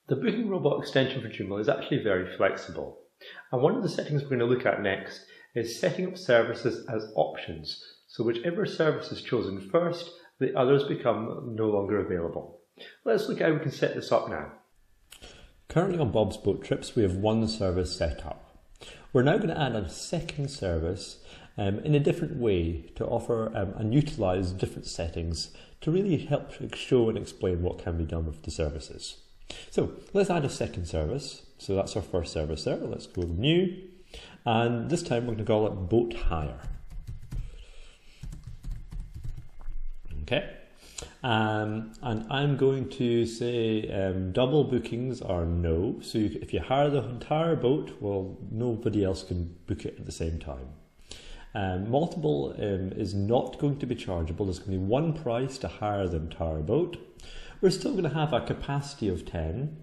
The booking robot extension for Joomla is actually very flexible. And one of the settings we're going to look at next is setting up services as options. So whichever service is chosen first, the others become no longer available. Let's look at how we can set this up now. Currently on Bob's Boat Trips, we have one service set up. We're now going to add a second service in a different way to offer and utilise different settings to really help show and explain what can be done with the services. So let's add a second service. So that's our first service there. Let's go new. And this time we're going to call it boat hire. Okay. And I'm going to say double bookings are no. So if you hire the entire boat, well, nobody else can book it at the same time. Multiple is not going to be chargeable. There's going to be one price to hire the entire boat. We're still going to have a capacity of 10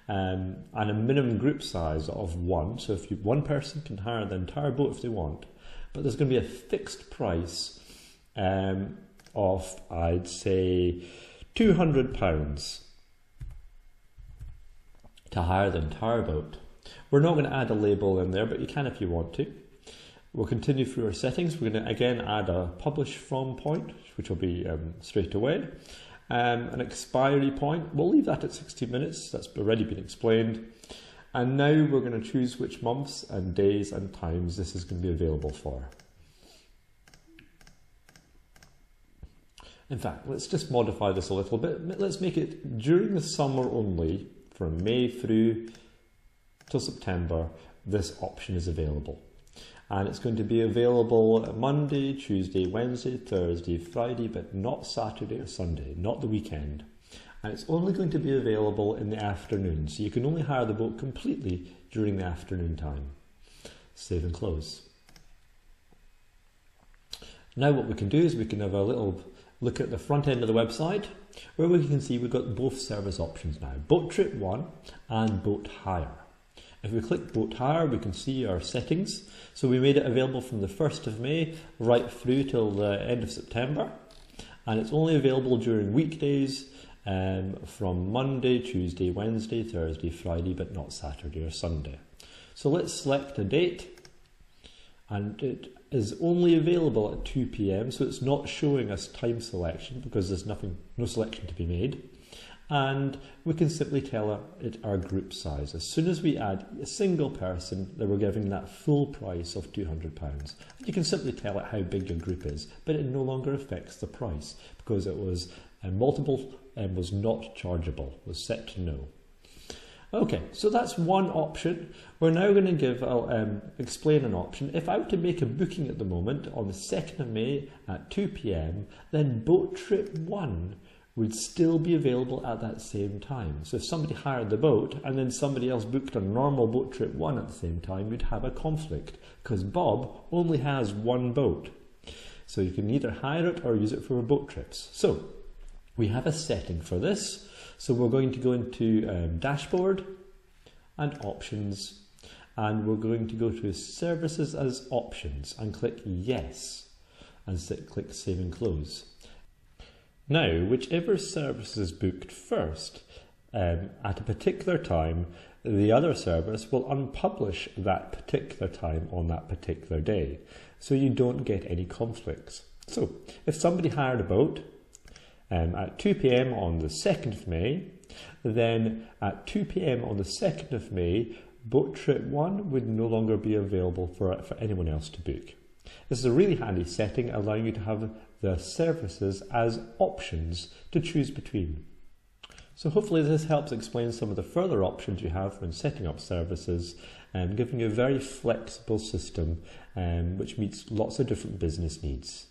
and a minimum group size of 1. So if one person can hire the entire boat if they want, but there's going to be a fixed price of, I'd say, £200 to hire the entire boat. We're not going to add a label in there, but you can if you want to. We'll continue through our settings. We're going to again add a publish from point, which will be straight away. An expiry point, we'll leave that at 60 minutes, that's already been explained. And now we're going to choose which months and days and times this is going to be available for. In fact, let's just modify this a little bit. Let's make it during the summer only, from May through till September, this option is available. And it's going to be available Monday, Tuesday, Wednesday, Thursday, Friday, but not Saturday or Sunday, not the weekend. And it's only going to be available in the afternoon, so you can only hire the boat completely during the afternoon time. Save and close. Now what we can do is we can have a little look at the front end of the website, where we can see we've got both service options now, Boat Trip 1 and Boat Hire. If we click Boat Hire, we can see our settings. So we made it available from the 1st of May right through till the end of September. And it's only available during weekdays from Monday, Tuesday, Wednesday, Thursday, Friday, but not Saturday or Sunday. So let's select a date. And it is only available at 2 PM, so it's not showing us time selection because there's no selection to be made. And we can simply tell it our group size. As soon as we add a single person, then we're giving that full price of £200. You can simply tell it how big your group is, but it no longer affects the price because it was multiple and was not chargeable, was set to no. Okay, so that's one option. We're now going to explain an option. If I were to make a booking at the moment on the 2nd of May at 2 PM, then Boat Trip 1 would still be available at that same time. So if somebody hired the boat and then somebody else booked a normal Boat Trip 1 at the same time, you'd have a conflict because Bob only has one boat. So you can either hire it or use it for boat trips. So we have a setting for this. So we're going to go into dashboard and options, and we're going to go to services as options and click yes and click save and close. Now, whichever service is booked first at a particular time, the other service will unpublish that particular time on that particular day, so you don't get any conflicts. So, if somebody hired a boat at 2 PM on the 2nd of May, then at 2 PM on the 2nd of May, Boat Trip 1 would no longer be available for anyone else to book. This is a really handy setting, allowing you to have the services as options to choose between. So hopefully this helps explain some of the further options you have when setting up services and giving you a very flexible system which meets lots of different business needs.